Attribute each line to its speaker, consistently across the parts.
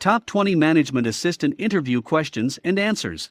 Speaker 1: Top 20 Management Assistant Interview Questions and Answers.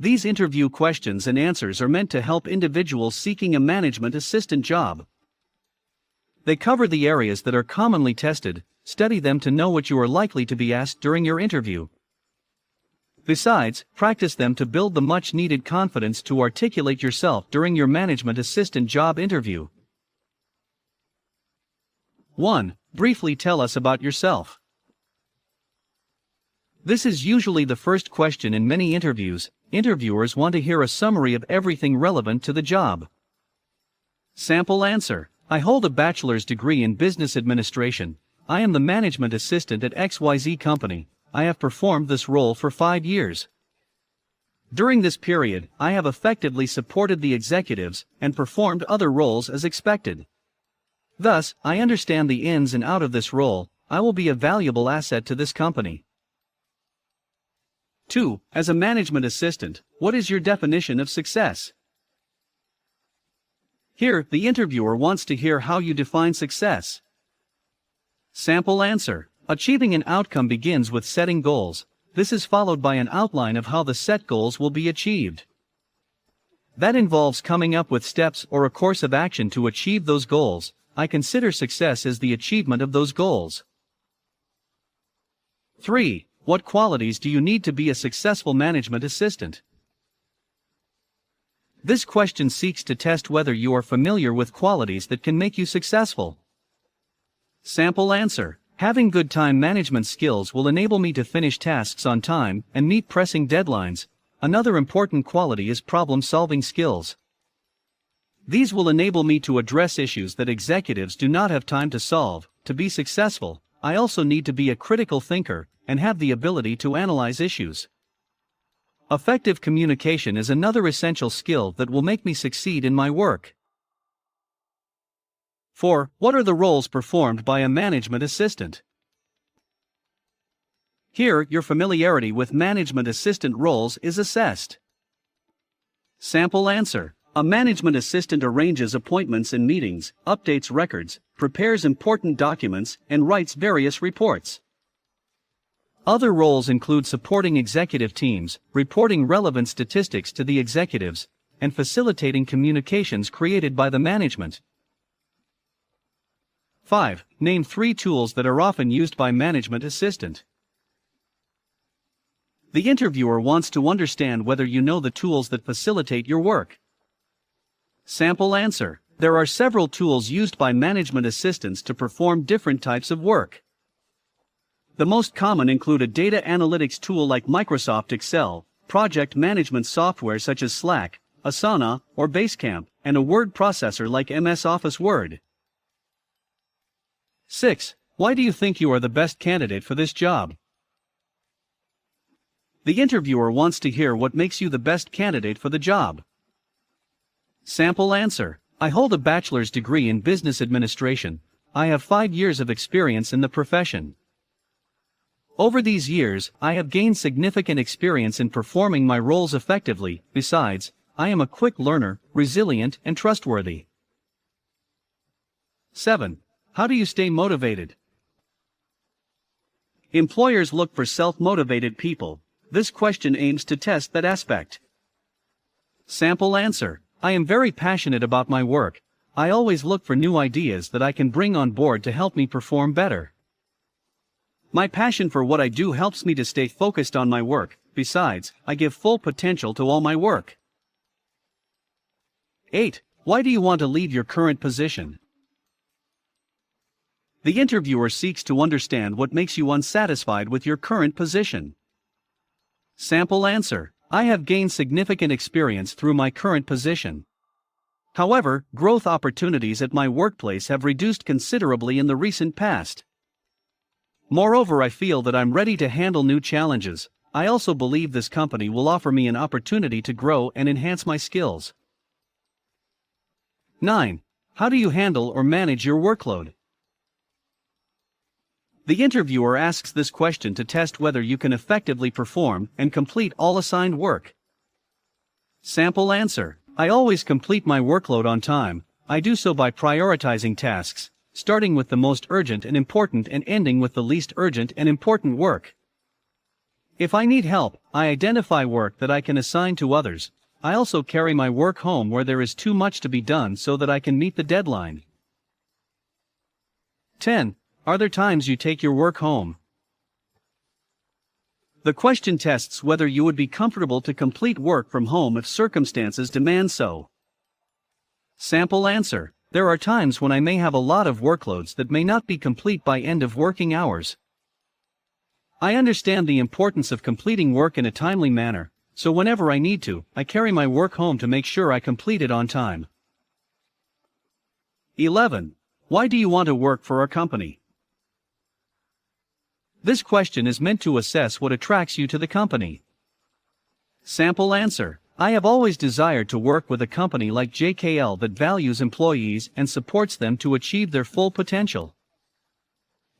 Speaker 1: These interview questions and answers are meant to help individuals seeking a management assistant job. They cover the areas that are commonly tested. Study them to know what you are likely to be asked during your interview. Besides, practice them to build the much-needed confidence to articulate yourself during your management assistant job interview. 1. Briefly tell us about yourself. This is usually the first question in many interviews. Interviewers want to hear a summary of everything relevant to the job. Sample answer: I hold a bachelor's degree in business administration. I am the management assistant at XYZ company. I have performed this role for 5 years. During this period, I have effectively supported the executives and performed other roles as expected. Thus, I understand the ins and outs of this role. I will be a valuable asset to this company. 2. As a management assistant, what is your definition of success? Here, the interviewer wants to hear how you define success. Sample answer: achieving an outcome begins with setting goals. This is followed by an outline of how the set goals will be achieved. That involves coming up with steps or a course of action to achieve those goals. I consider success as the achievement of those goals. 3. What qualities do you need to be a successful management assistant? This question seeks to test whether you are familiar with qualities that can make you successful. Sample answer: having good time management skills will enable me to finish tasks on time and meet pressing deadlines. Another important quality is problem-solving skills. These will enable me to address issues that executives do not have time to solve. To be successful, I also need to be a critical thinker and have the ability to analyze issues. Effective communication is another essential skill that will make me succeed in my work. 4. What are the roles performed by a management assistant? Here, your familiarity with management assistant roles is assessed. Sample answer: a management assistant arranges appointments and meetings, updates records, prepares important documents, and writes various reports. Other roles include supporting executive teams, reporting relevant statistics to the executives, and facilitating communications created by the management. 5. Name 3 tools that are often used by management assistant. The interviewer wants to understand whether you know the tools that facilitate your work. Sample answer: there are several tools used by management assistants to perform different types of work. The most common include a data analytics tool like Microsoft Excel, project management software such as Slack, Asana, or Basecamp, and a word processor like MS Office Word. 6. Why do you think you are the best candidate for this job? The interviewer wants to hear what makes you the best candidate for the job. Sample answer: I hold a bachelor's degree in business administration. I have 5 years of experience in the profession. Over these years, I have gained significant experience in performing my roles effectively. Besides, I am a quick learner, resilient, and trustworthy. 7. How do you stay motivated? Employers look for self-motivated people. This question aims to test that aspect. Sample answer: I am very passionate about my work. I always look for new ideas that I can bring on board to help me perform better. My passion for what I do helps me to stay focused on my work. Besides, I give full potential to all my work. 8. Why do you want to leave your current position? The interviewer seeks to understand what makes you unsatisfied with your current position. Sample answer: I have gained significant experience through my current position. However, growth opportunities at my workplace have reduced considerably in the recent past. Moreover, I feel that I'm ready to handle new challenges. I also believe this company will offer me an opportunity to grow and enhance my skills. 9. How do you handle or manage your workload? The interviewer asks this question to test whether you can effectively perform and complete all assigned work. Sample answer: I always complete my workload on time. I do so by prioritizing tasks, starting with the most urgent and important and ending with the least urgent and important work. If I need help, I identify work that I can assign to others. I also carry my work home where there is too much to be done so that I can meet the deadline. 10. Are there times you take your work home? The question tests whether you would be comfortable to complete work from home if circumstances demand so. Sample answer: there are times when I may have a lot of workloads that may not be complete by end of working hours. I understand the importance of completing work in a timely manner, so whenever I need to, I carry my work home to make sure I complete it on time. 11. Why do you want to work for our company? This question is meant to assess what attracts you to the company. Sample answer: I have always desired to work with a company like JKL that values employees and supports them to achieve their full potential.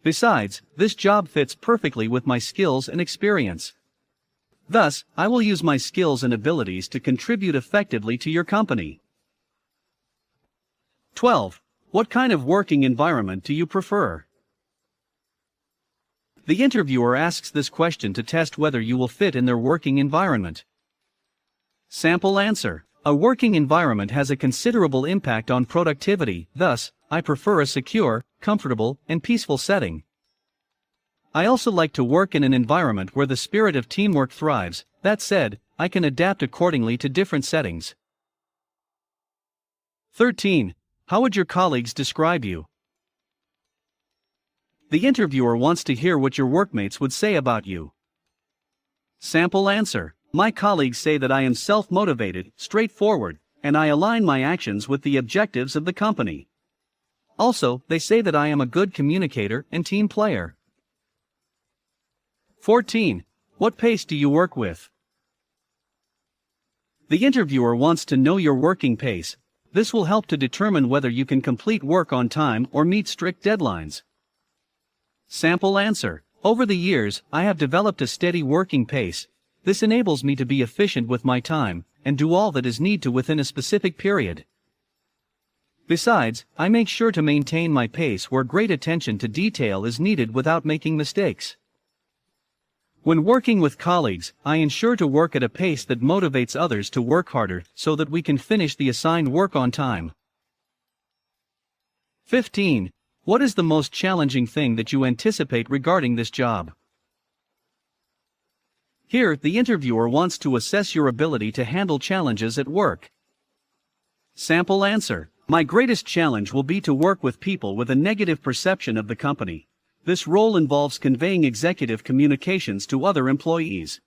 Speaker 1: Besides, this job fits perfectly with my skills and experience. Thus, I will use my skills and abilities to contribute effectively to your company. 12. What kind of working environment do you prefer? The interviewer asks this question to test whether you will fit in their working environment. Sample answer: a working environment has a considerable impact on productivity, thus, I prefer a secure, comfortable, and peaceful setting. I also like to work in an environment where the spirit of teamwork thrives. That said, I can adapt accordingly to different settings. 13. How would your colleagues describe you? The interviewer wants to hear what your workmates would say about you. Sample answer: my colleagues say that I am self-motivated, straightforward, and I align my actions with the objectives of the company. Also, they say that I am a good communicator and team player. 14. What pace do you work with? The interviewer wants to know your working pace. This will help to determine whether you can complete work on time or meet strict deadlines. Sample answer: over the years, I have developed a steady working pace. This enables me to be efficient with my time and do all that is needed within a specific period. Besides, I make sure to maintain my pace where great attention to detail is needed without making mistakes. When working with colleagues, I ensure to work at a pace that motivates others to work harder so that we can finish the assigned work on time. 15. What is the most challenging thing that you anticipate regarding this job? Here, the interviewer wants to assess your ability to handle challenges at work. Sample answer: my greatest challenge will be to work with people with a negative perception of the company. This role involves conveying executive communications to other employees.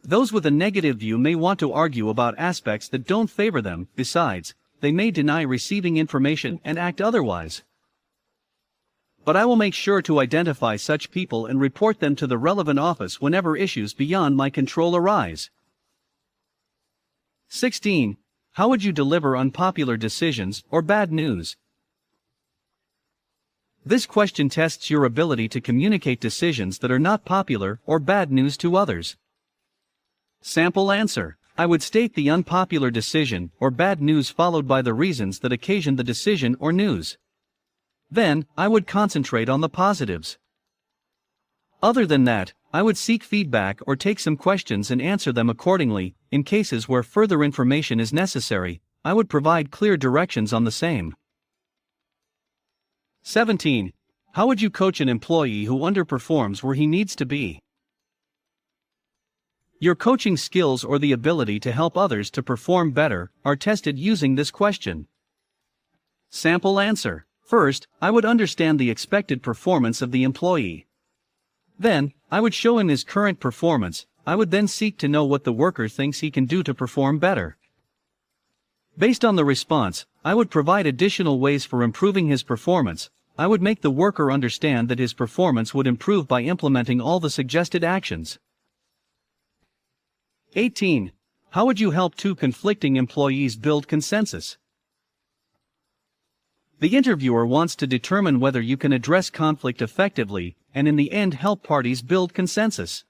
Speaker 1: Those with a negative view may want to argue about aspects that don't favor them. Besides, they may deny receiving information and act otherwise. But I will make sure to identify such people and report them to the relevant office whenever issues beyond my control arise. 16. How would you deliver unpopular decisions or bad news? This question tests your ability to communicate decisions that are not popular or bad news to others. Sample answer: I would state the unpopular decision or bad news followed by the reasons that occasioned the decision or news. Then, I would concentrate on the positives. Other than that, I would seek feedback or take some questions and answer them accordingly. In cases where further information is necessary, I would provide clear directions on the same. 17. How would you coach an employee who underperforms where he needs to be? Your coaching skills or the ability to help others to perform better are tested using this question. Sample answer: first, I would understand the expected performance of the employee. Then, I would show him his current performance. I would then seek to know what the worker thinks he can do to perform better. Based on the response, I would provide additional ways for improving his performance. I would make the worker understand that his performance would improve by implementing all the suggested actions. 18. How would you help two conflicting employees build consensus? The interviewer wants to determine whether you can address conflict effectively and in the end help parties build consensus.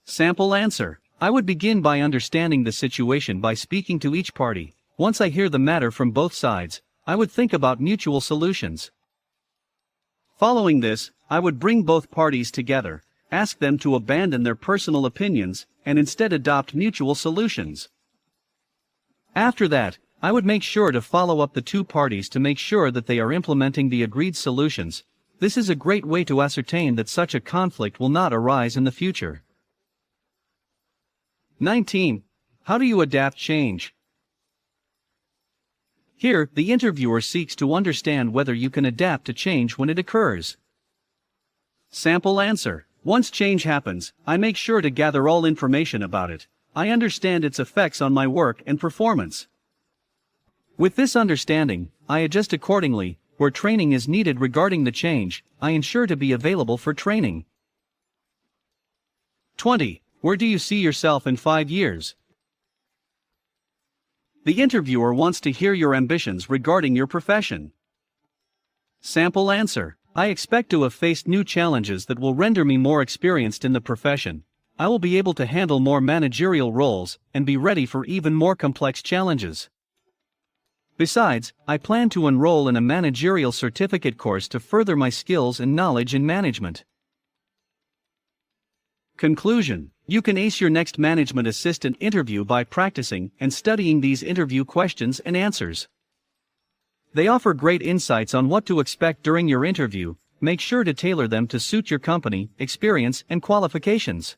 Speaker 1: Sample answer: I would begin by understanding the situation by speaking to each party. Once I hear the matter from both sides, I would think about mutual solutions. Following this, I would bring both parties together, ask them to abandon their personal opinions, and instead adopt mutual solutions. After that, I would make sure to follow up the two parties to make sure that they are implementing the agreed solutions. This is a great way to ascertain that such a conflict will not arise in the future. 19. How do you adapt change? Here, the interviewer seeks to understand whether you can adapt to change when it occurs. Sample answer. Once change happens, I make sure to gather all information about it. I understand its effects on my work and performance. With this understanding, I adjust accordingly. Where training is needed regarding the change, I ensure to be available for training. 20. Where do you see yourself in 5 years? The interviewer wants to hear your ambitions regarding your profession. Sample answer. I expect to have faced new challenges that will render me more experienced in the profession. I will be able to handle more managerial roles and be ready for even more complex challenges. Besides, I plan to enroll in a managerial certificate course to further my skills and knowledge in management. Conclusion. You can ace your next management assistant interview by practicing and studying these interview questions and answers. They offer great insights on what to expect during your interview. Make sure to tailor them to suit your company, experience, and qualifications.